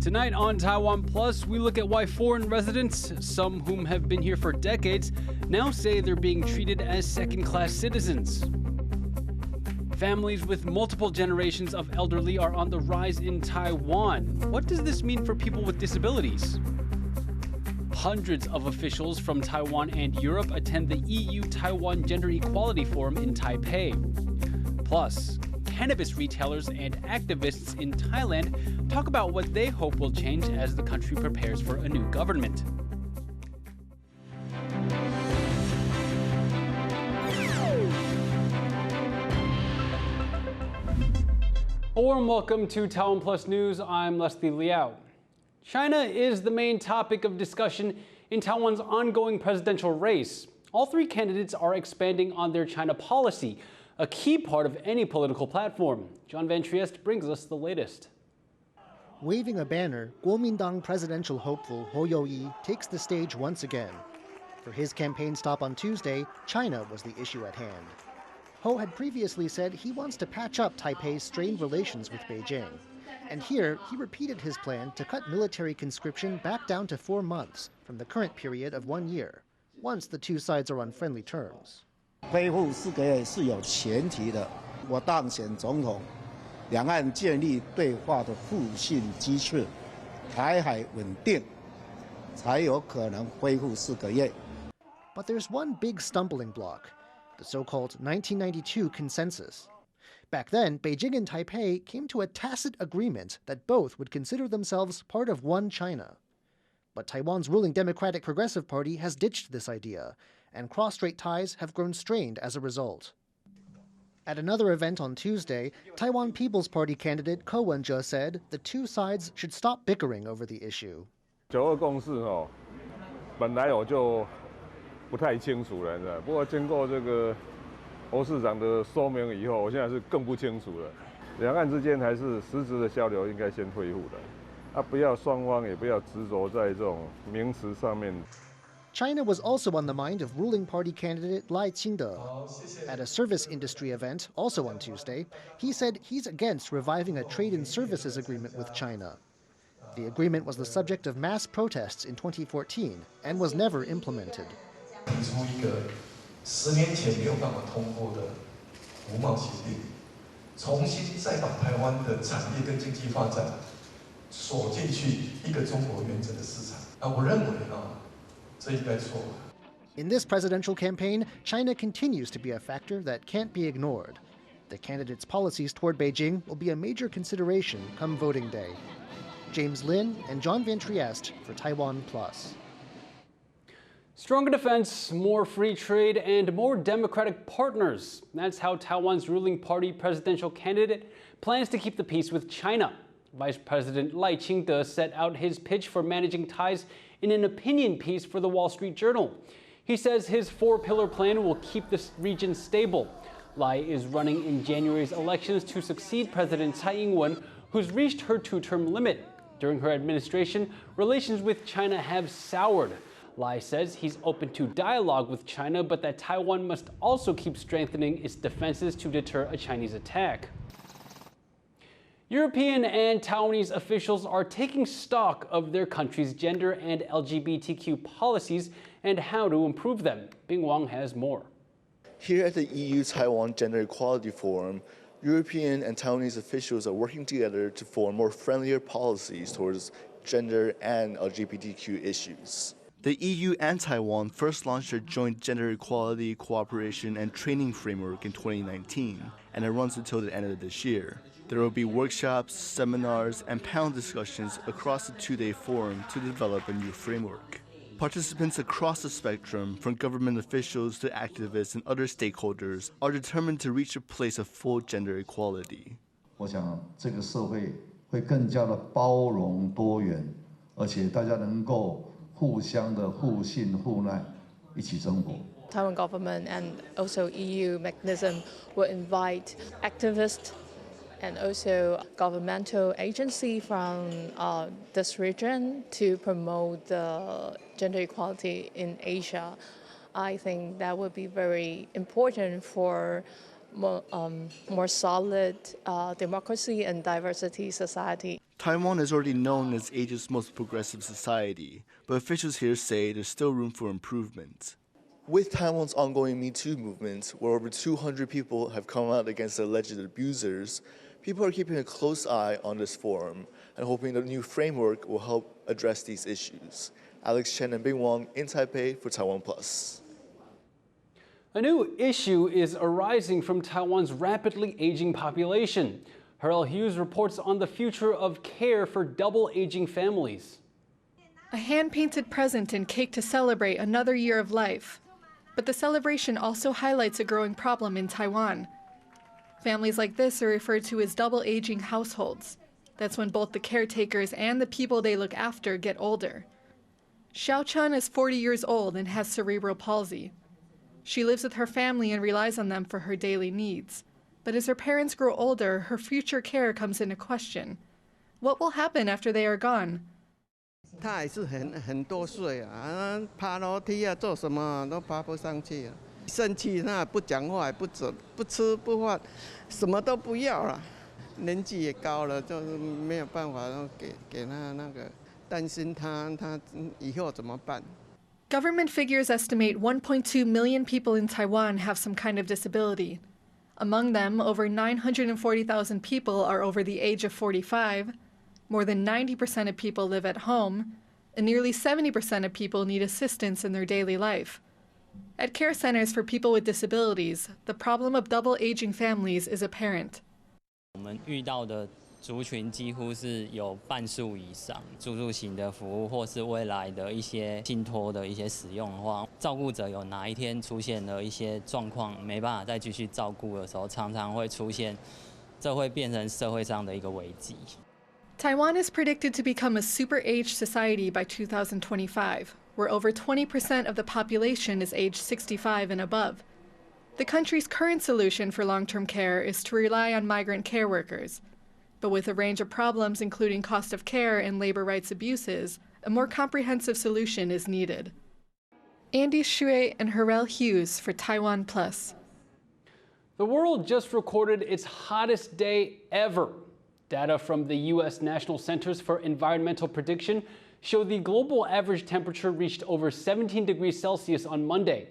Tonight on Taiwan Plus, we look at why foreign residents, some whom have been here for decades, now say they're being treated as second-class citizens. Families with multiple generations of elderly are on the rise in Taiwan. What does this mean for people with disabilities? Hundreds of officials from Taiwan and Europe attend the EU-Taiwan Gender Equality Forum in Taipei. Plus, cannabis retailers and activists in Thailand talk about what they hope will change as the country prepares for a new government. A warm welcome to Taiwan Plus News. I'm Leslie Liao. China is the main topic of discussion in Taiwan's ongoing presidential race. All three candidates are expanding on their China policy, a key part of any political platform. John Van Trieste brings us the latest. Waving a banner, Kuomintang presidential hopeful Ho You-yi takes the stage once again. For his campaign stop on Tuesday, China was the issue at hand. Ho had previously said he wants to patch up Taipei's strained relations with Beijing. And here, he repeated his plan to cut military conscription back down to 4 months from the current period of 1 year, once the two sides are on friendly terms. 恢复4个月是有前提的。我当选总统，两岸建立对话的互信机制，台海稳定，才有可能恢复4个月。 But there's one big stumbling block, the so-called 1992 consensus. Back then, Beijing and Taipei came to a tacit agreement that both would consider themselves part of one China. But Taiwan's ruling Democratic Progressive Party has ditched this idea, and cross-strait ties have grown strained as a result. At another event on Tuesday, Taiwan People's Party candidate Ko Wen-je said the two sides should stop bickering over the issue. 9·2共识本来我就不太清楚了，不过经过这个侯市长的说明以后，我现在是更不清楚了。两岸之间还是实质的交流应该先恢复的，不要双方也不要执着在这种名词上面。 China was also on the mind of ruling party candidate Lai Ching-te. At a service industry event, also on Tuesday, he said he's against reviving a trade and services agreement with China. The agreement was the subject of mass protests in 2014 and was never implemented. 提出一个10年前没有办法通过的无贸协定，重新再把台湾的产业跟经济发展锁进去一个中国原则的市场。我认为这应该错。 In this presidential campaign, China continues to be a factor that can't be ignored. The candidates' policies toward Beijing will be a major consideration come voting day. James Lin and John Van Trieste for Taiwan Plus. Stronger defense, more free trade, and more democratic partners. That's how Taiwan's ruling party presidential candidate plans to keep the peace with China. Vice President Lai Ching-te set out his pitch for managing ties in an opinion piece for the Wall Street Journal. He says his 4-pillar plan will keep this region stable. Lai is running in January's elections to succeed President Tsai Ing-wen, who's reached her 2-term limit. During her administration, relations with China have soured. Lai says he's open to dialogue with China, but that Taiwan must also keep strengthening its defenses to deter a Chinese attack. European and Taiwanese officials are taking stock of their country's gender and LGBTQ policies and how to improve them. Bing Wang has more. Here at the EU-Taiwan Gender Equality Forum, European and Taiwanese officials are working together to form more friendlier policies towards gender and LGBTQ issues. The EU and Taiwan first launched their joint gender equality, cooperation, and training framework in 2019, and it runs until the end of this year. There will be workshops, seminars, and panel discussions across the 2-day forum to develop a new framework. Participants across the spectrum, from government officials to activists and other stakeholders, are determined to reach a place of full gender equality. 我想这个社会会更加的包容多元，而且大家能够互相的互信互赖，一起生活。 Taiwan government and also EU mechanism will invite activists and also governmental agency from this region to promote the gender equality in Asia. I think that would be very important for more solid democracy and diversity society. Taiwan is already known as Asia's most progressive society, but officials here say there's still room for improvement. With Taiwan's ongoing Me Too movement, where over 200 people have come out against alleged abusers, people are keeping a close eye on this forum and hoping the new framework will help address these issues. Alex Chen and Bing Wang in Taipei for TaiwanPlus. A new issue is arising from Taiwan's rapidly aging population. Harrell Hughes reports on the future of care for double-aging families. A hand-painted present and cake to celebrate another year of life. But the celebration also highlights a growing problem in Taiwan. Families like this are referred to as double-aging households. That's when both the caretakers and the people they look after get older. Xiao Chun is 40 years old and has cerebral palsy. She lives with her family and relies on them for her daily needs. But as her parents grow older, her future care comes into question. What will happen after they are gone? 他还是很多岁啊，爬楼梯啊，做什么都爬不上去啊。生气那不讲话也不走，不吃不喝，什么都不要了。年纪也高了，就是没有办法，然后给他那个担心他以后怎么办。 Government figures estimate 1.2 million people in Taiwan have some kind of disability. Among them, over 940,000 people are over the age of 45. More than 90% of people live at home, and nearly 70% of people need assistance in their daily life. At care centers for people with disabilities, the problem of double-aging families is apparent. 我们遇到的族群几乎是有半数以上，住宿型的服务或是未来的一些信托的一些使用的话，照顾者有哪一天出现了一些状况，没办法再继续照顾的时候，常常会出现，这会变成社会上的一个危机。 Taiwan is predicted to become a super-aged society by 2025, where over 20% of the population is aged 65 and above. The country's current solution for long-term care is to rely on migrant care workers. But with a range of problems including cost of care and labor rights abuses, a more comprehensive solution is needed. Andy Shui and Harrell Hughes for TaiwanPlus. The world just recorded its hottest day ever. Data from the U.S. National Centers for Environmental Prediction show the global average temperature reached over 17 degrees Celsius on Monday.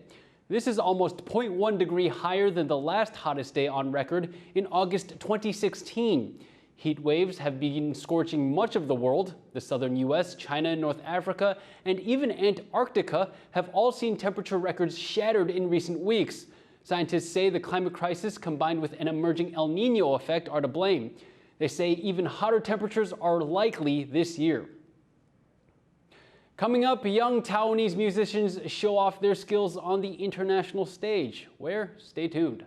This is almost 0.1 degree higher than the last hottest day on record in August 2016. Heat waves have been scorching much of the world. The southern U.S., China, North Africa, and even Antarctica have all seen temperature records shattered in recent weeks. Scientists say the climate crisis combined with an emerging El Niño effect are to blame. They say even hotter temperatures are likely this year. Coming up, young Taiwanese musicians show off their skills on the international stage. Where? Stay tuned.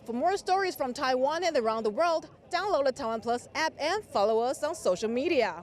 For more stories from Taiwan and around the world, download the TaiwanPlus app and follow us on social media.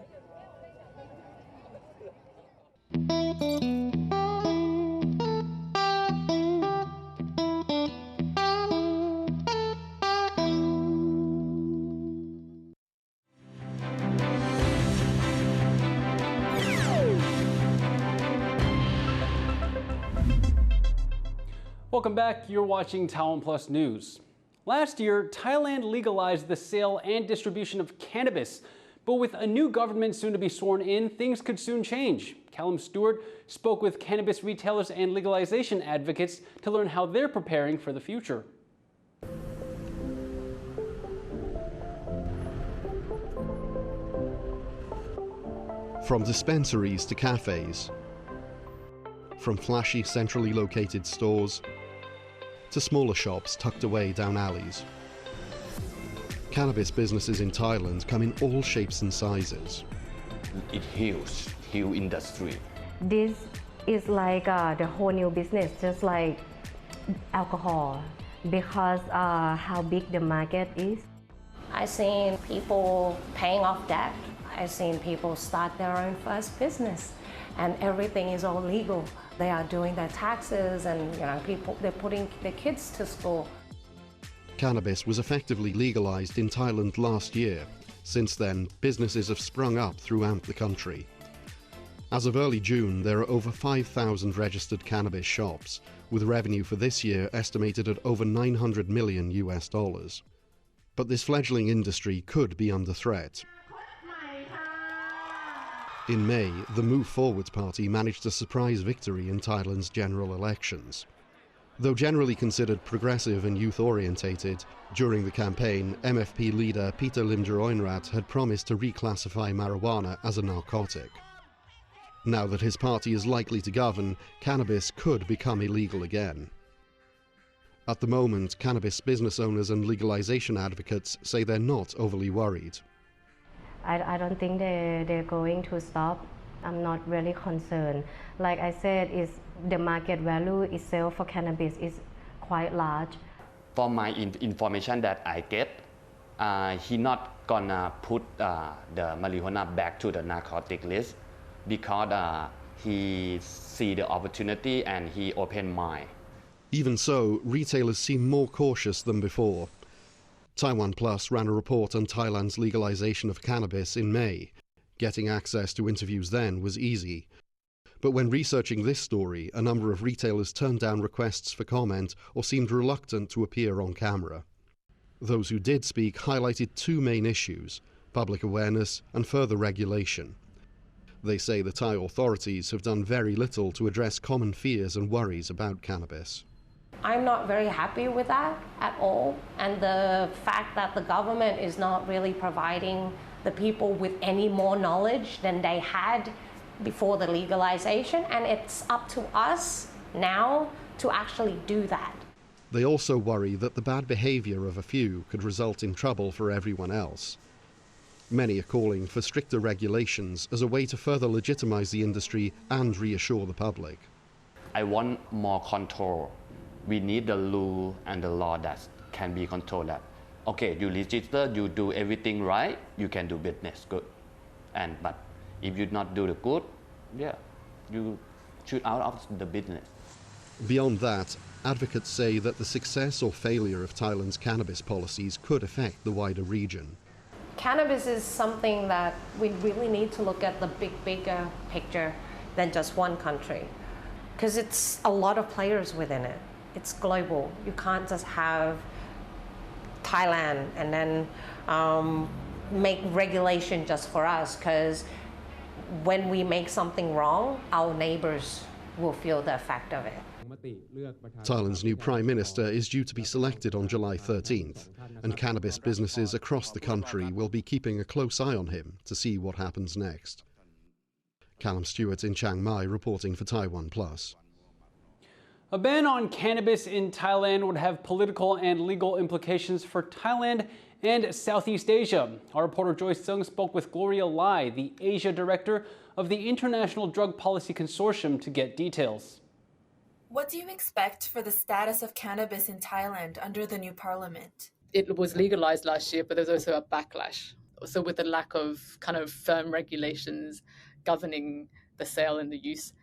Welcome back. You're watching TaiwanPlus News. Last year, Thailand legalized the sale and distribution of cannabis. But with a new government soon to be sworn in, things could soon change. Callum Stewart spoke with cannabis retailers and legalization advocates to learn how they're preparing for the future. From dispensaries to cafes, from flashy centrally located stores to smaller shops tucked away down alleys. Cannabis businesses in Thailand come in all shapes and sizes. It's huge industry. This is like the whole new business, just like alcohol, because how big the market is. I've seen people paying off debt. I've seen people start their own first business, and everything is all legal. They are doing their taxes and they're putting their kids to school. Cannabis was effectively legalized in Thailand last year. Since then, businesses have sprung up throughout the country. As of early June, there are over 5,000 registered cannabis shops, with revenue for this year estimated at over $900 million. But this fledgling industry could be under threat. In May, the Move Forward party managed a surprise victory in Thailand's general elections. Though generally considered progressive and youth-orientated, during the campaign, MFP leader Peter Limjaroenrat had promised to reclassify marijuana as a narcotic. Now that his party is likely to govern, cannabis could become illegal again. At the moment, cannabis business owners and legalization advocates say they're not overly worried. I don't think they're going to stop. I'm not really concerned. Like I said, the market value itself for cannabis is quite large. For my information that I get, he not gonna put the marijuana back to the narcotic list because he see the opportunity and he open mind. Even so, retailers seem more cautious than before. TaiwanPlus ran a report on Thailand's legalization of cannabis in May. Getting access to interviews then was easy. But when researching this story, a number of retailers turned down requests for comment or seemed reluctant to appear on camera. Those who did speak highlighted two main issues: public awareness and further regulation. They say the Thai authorities have done very little to address common fears and worries about cannabis. I'm not very happy with that at all, and the fact that the government is not really providing the people with any more knowledge than they had before the legalization, and it's up to us now to actually do that. They also worry that the bad behavior of a few could result in trouble for everyone else. Many are calling for stricter regulations as a way to further legitimize the industry and reassure the public. I want more control. We need the rule and the law that can be controlled. That okay, you register, you do everything right, you can do business good. But if you not do the good, you shoot out of the business. Beyond that, advocates say that the success or failure of Thailand's cannabis policies could affect the wider region. Cannabis is something that we really need to look at the bigger picture than just one country, because it's a lot of players within it. It's global. You can't just have Thailand and then make regulation just for us, because when we make something wrong, our neighbors will feel the effect of it. Thailand's new Prime Minister is due to be selected on July 13th, and cannabis businesses across the country will be keeping a close eye on him to see what happens next. Callum Stewart in Chiang Mai reporting for TaiwanPlus. A ban on cannabis in Thailand would have political and legal implications for Thailand and Southeast Asia. Our reporter Joyce Tsung spoke with Gloria Lai, the Asia director of the International Drug Policy Consortium, to get details. What do you expect for the status of cannabis in Thailand under the new parliament? It was legalized last year, but there's also a backlash. So with the lack of kind of firm regulations governing the sale and the use,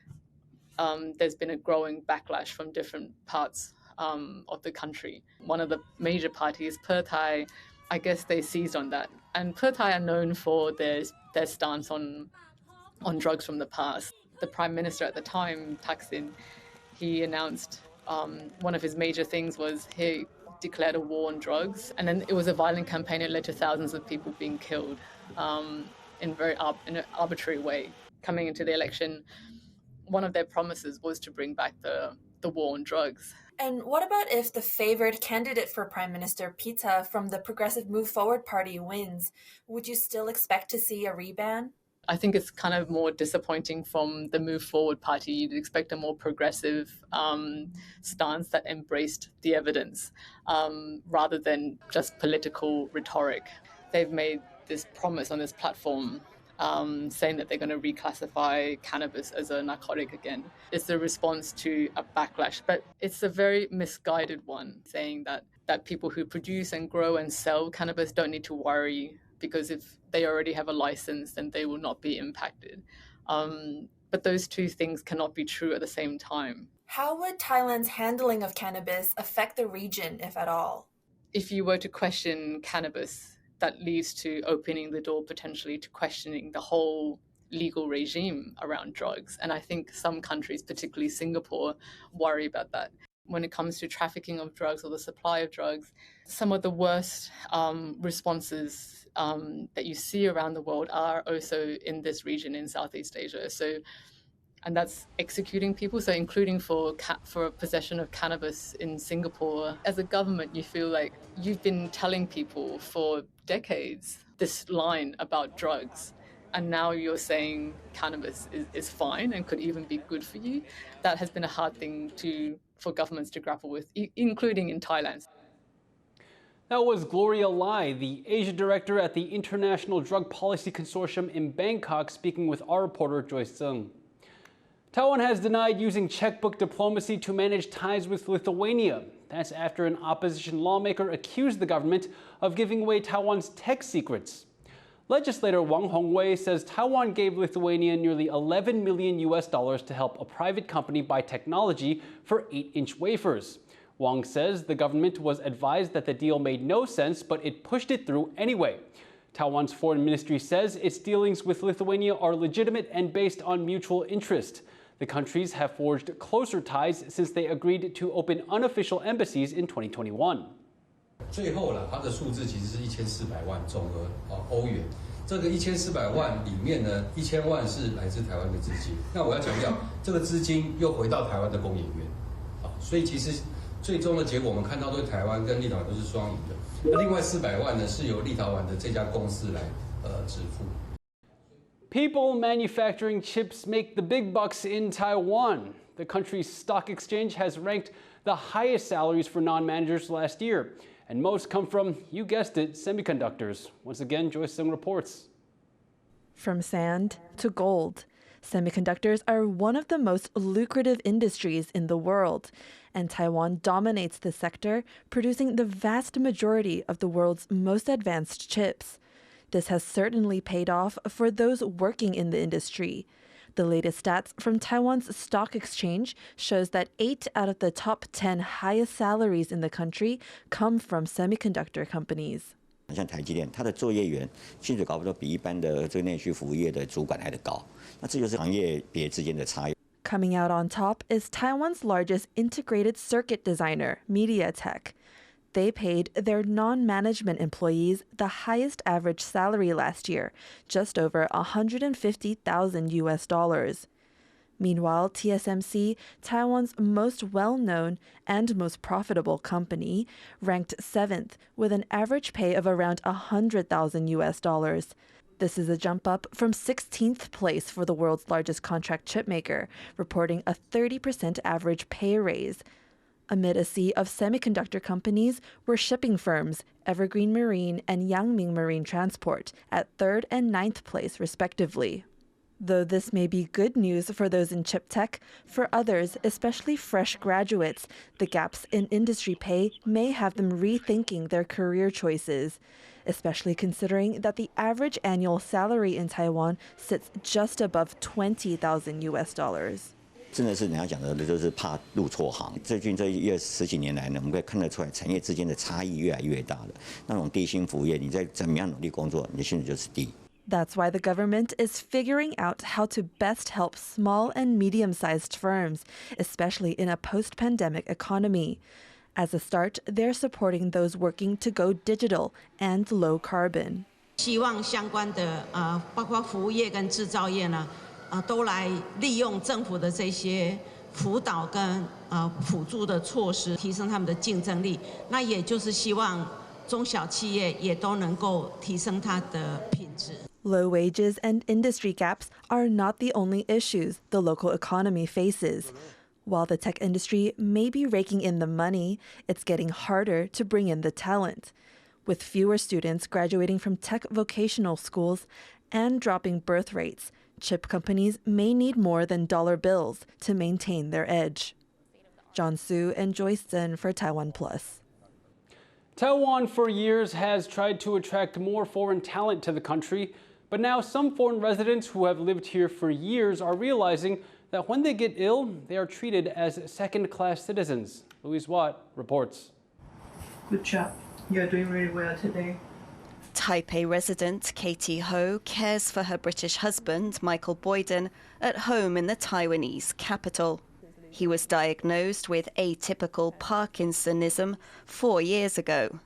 there's been a growing backlash from different parts of the country. One of the major parties, Thai, I guess they seized on that. And Thai are known for their stance on drugs from the past. The Prime Minister at the time, Thaksin, he announced one of his major things was he declared a war on drugs. And then it was a violent campaign. It led to thousands of people being killed in an arbitrary way. Coming into the election, one of their promises was to bring back the war on drugs. And what about if the favored candidate for Prime Minister, Pita, from the Progressive Move Forward party wins? Would you still expect to see a reban? I think it's kind of more disappointing from the Move Forward party. You'd expect a more progressive stance that embraced the evidence rather than just political rhetoric. They've made this promise on this platform saying that they're going to reclassify cannabis as a narcotic again. It's a response to a backlash, but it's a very misguided one, saying that people who produce and grow and sell cannabis don't need to worry because if they already have a license, then they will not be impacted. But those two things cannot be true at the same time. How would Thailand's handling of cannabis affect the region, if at all? If you were to question cannabis, that leads to opening the door potentially to questioning the whole legal regime around drugs. And I think some countries, particularly Singapore, worry about that. When it comes to trafficking of drugs or the supply of drugs, some of the worst responses that you see around the world are also in this region in Southeast Asia. And that's executing people, so including for possession of cannabis in Singapore. As a government, you feel like you've been telling people for decades this line about drugs, and now you're saying cannabis is fine and could even be good for you. That has been a hard thing for governments to grapple with, including in Thailand. That was Gloria Lai, the Asia Director at the International Drug Policy Consortium in Bangkok, speaking with our reporter Joyce Tseng. Taiwan has denied using checkbook diplomacy to manage ties with Lithuania. That's after an opposition lawmaker accused the government of giving away Taiwan's tech secrets. Legislator Wang Hongwei says Taiwan gave Lithuania nearly $11 million to help a private company buy technology for 8-inch wafers. Wang says the government was advised that the deal made no sense, but it pushed it through anyway. Taiwan's foreign ministry says its dealings with Lithuania are legitimate and based on mutual interest. The countries have forged closer ties since they agreed to open unofficial embassies in 2021. 最后啦，它的数字其实是1400万总额欧元。这个1400万里面呢，1000万是来自台湾的资金。那我要强调，这个资金又回到台湾的工研院，所以其实最终的结果我们看到对台湾跟立陶宛都是双赢的。那另外400万呢，是由立陶宛的这家公司来支付。 People manufacturing chips make the big bucks in Taiwan. The country's stock exchange has ranked the highest salaries for non-managers last year. And most come from, you guessed it, semiconductors. Once again, Joyce Sung reports. From sand to gold, semiconductors are one of the most lucrative industries in the world. And Taiwan dominates the sector, producing the vast majority of the world's most advanced chips. This has certainly paid off for those working in the industry. The latest stats from Taiwan's Stock Exchange shows that 8 out of the top 10 highest salaries in the country come from semiconductor companies. 像台积电，它的作业员薪水搞不好比一般的这个内需服务业的主管还得高。那这就是行业别之间的差异。 Coming out on top is Taiwan's largest integrated circuit designer, MediaTek. They paid their non-management employees the highest average salary last year, just over $150,000. Meanwhile, TSMC, Taiwan's most well-known and most profitable company, ranked 7th with an average pay of around $100,000. This is a jump up from 16th place for the world's largest contract chipmaker, reporting a 30% average pay raise. Amid a sea of semiconductor companies were shipping firms, Evergreen Marine and Yangming Marine Transport, at 3rd and 9th place, respectively. Though this may be good news for those in chip tech, for others, especially fresh graduates, the gaps in industry pay may have them rethinking their career choices, especially considering that the average annual salary in Taiwan sits just above $20,000. 真的是人家讲的，就是怕入错行。最近这10几年来呢，我们可以看得出来，产业之间的差异越来越大了。那种低薪服务业，你再怎么样努力工作，你的薪水就是低。 That's why the government is figuring out how to best help small and medium-sized firms, especially in a post-pandemic economy. As a start, they're supporting those working to go digital and low carbon. 希望相关的包括服务业跟制造业呢。 都来利用政府的这些辅导跟辅助的措施，提升他们的竞争力。那也就是希望中小企业也都能够提升它的品质。 Low wages and industry gaps are not the only issues the local economy faces. While the tech industry may be raking in the money, it's getting harder to bring in the talent. With fewer students graduating from tech vocational schools and dropping birth rates, chip companies may need more than dollar bills to maintain their edge. John Su and Joyce Zhen for TaiwanPlus. Taiwan for years has tried to attract more foreign talent to the country, But now some foreign residents who have lived here for years are realizing that when they get ill, they are treated as second-class citizens. Louise Watt reports. Good job. You're doing really well today. Taipei resident Katie Ho cares for her British husband, Michael Boyden, at home in the Taiwanese capital. He was diagnosed with atypical Parkinsonism 4 years ago.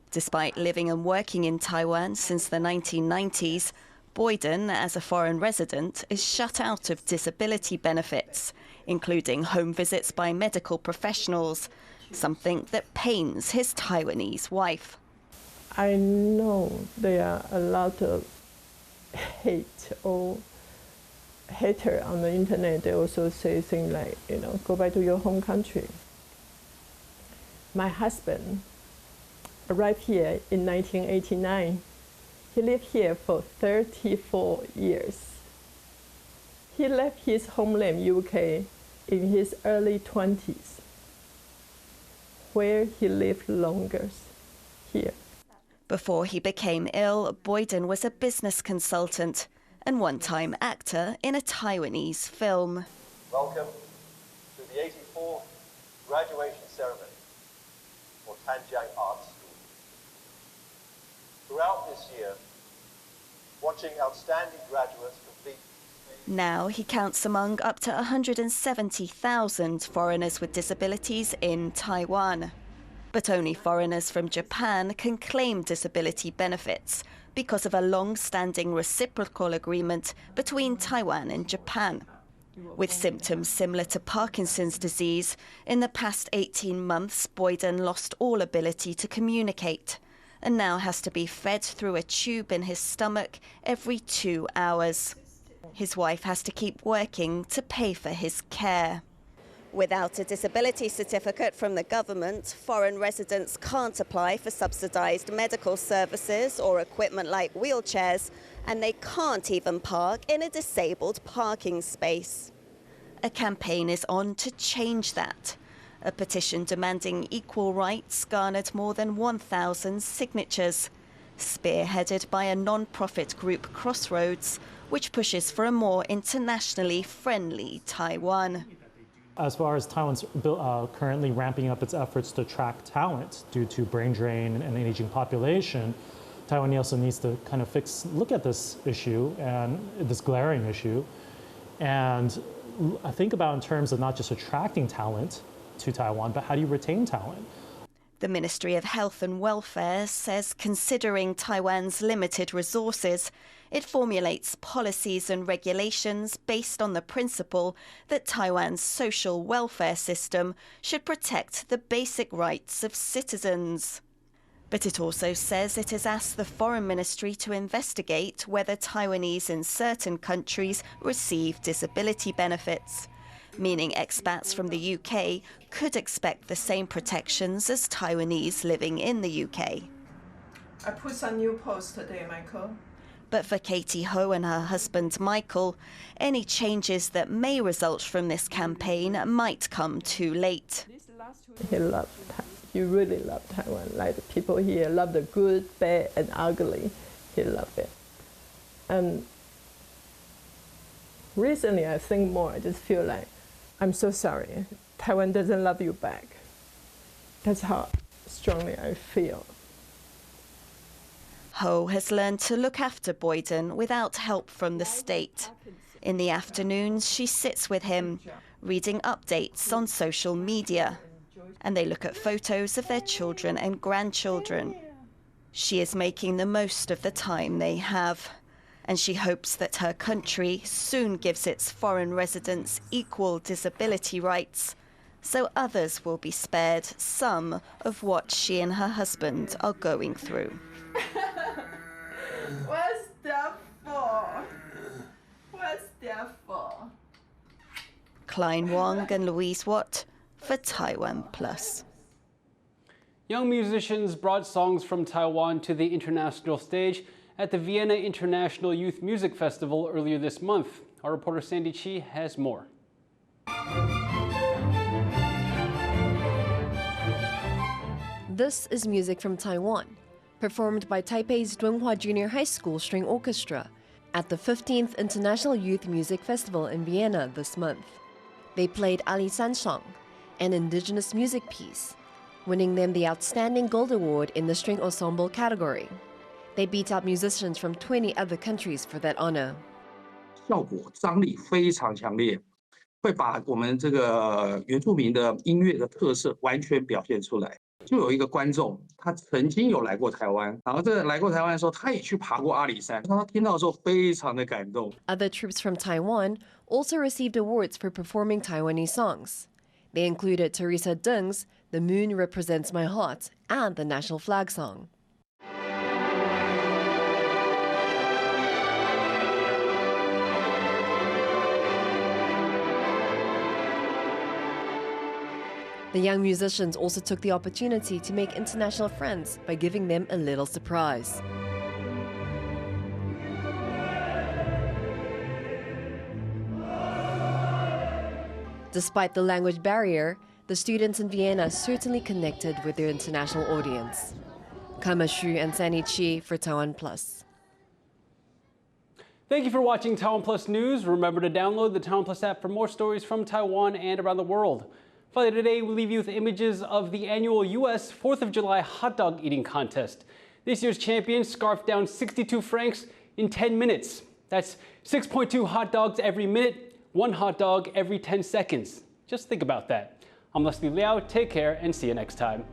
Despite living and working in Taiwan since the 1990s, Boyden, as a foreign resident, is shut out of disability benefits, including home visits by medical professionals, something that pains his Taiwanese wife. I know there are a lot of hate or hater on the internet. They also say things like, go back to your home country. My husband arrived here in 1989. He lived here for 34 years. He left his homeland, UK, in his early 20s, where he lived longest, here. Before he became ill, Boyden was a business consultant and one-time actor in a Taiwanese film. Welcome to the 84th graduation ceremony for Tanjiang Arts School. Throughout this year, watching outstanding graduates complete. Now he counts among up to 170,000 foreigners with disabilities in Taiwan. But only foreigners from Japan can claim disability benefits because of a long-standing reciprocal agreement between Taiwan and Japan. With symptoms similar to Parkinson's disease, in the past 18 months, Boyden lost all ability to communicate and now has to be fed through a tube in his stomach every 2 hours. His wife has to keep working to pay for his care. Without a disability certificate from the government, foreign residents can't apply for subsidized medical services or equipment like wheelchairs, and they can't even park in a disabled parking space. A campaign is on to change that. A petition demanding equal rights garnered more than 1,000 signatures, spearheaded by a non-profit group, Crossroads, which pushes for a more internationally friendly Taiwan. As far as Taiwan's currently ramping up its efforts to attract talent due to brain drain and an aging population, Taiwan also needs to kind of look at this issue and this glaring issue, and I think about in terms of not just attracting talent to Taiwan, but how do you retain talent? The Ministry of Health and Welfare says, considering Taiwan's limited resources, it formulates policies and regulations based on the principle that Taiwan's social welfare system should protect the basic rights of citizens. But it also says it has asked the Foreign Ministry to investigate whether Taiwanese in certain countries receive disability benefits, meaning expats from the UK could expect the same protections as Taiwanese living in the UK. I put some new posts today, Michael. But for Katie Ho and her husband Michael, any changes that may result from this campaign might come too late. He really loved Taiwan. Like the people here love the good, bad, and ugly. He loved it. And recently, I think more. I just feel like, I'm so sorry. Taiwan doesn't love you back. That's how strongly I feel. Ho has learned to look after Boyden without help from the state. In the afternoons, she sits with him, reading updates on social media, and they look at photos of their children and grandchildren. She is making the most of the time they have, and she hopes that her country soon gives its foreign residents equal disability rights, so others will be spared some of what she and her husband are going through. What's that for? What's that for? Klein Wong and Louise Watt for TaiwanPlus. Young musicians brought songs from Taiwan to the international stage at the Vienna International Youth Music Festival earlier this month. Our reporter Sandy Chi has more. This is music from Taiwan, performed by Taipei's Dunhua Junior High School String Orchestra at the 15th International Youth Music Festival in Vienna this month. They played Ali San Song, an indigenous music piece, winning them the Outstanding Gold Award in the String Ensemble category. They beat out musicians from 20 other countries for that honor. 效果张力非常强烈，会把我们这个原住民的音乐的特色完全表现出来。就有一个观众，他曾经有来过台湾，然后这来过台湾的时候，他也去爬过阿里山，他听到的时候非常的感动。Other troops from Taiwan also received awards for performing Taiwanese songs. They included Teresa Deng's "The Moon Represents My Heart" and the national flag song. The young musicians also took the opportunity to make international friends by giving them a little surprise. Despite the language barrier, the students in Vienna certainly connected with their international audience. Kama Xu and Sanny Chi for TaiwanPlus. Thank you for watching TaiwanPlus News. Remember to download the TaiwanPlus app for more stories from Taiwan and around the world. Finally today, we leave you with images of the annual U.S. 4th of July hot dog eating contest. This year's champion scarfed down 62 francs in 10 minutes. That's 6.2 hot dogs every minute, 1 hot dog every 10 seconds. Just think about that. I'm Leslie Liao. Take care and see you next time.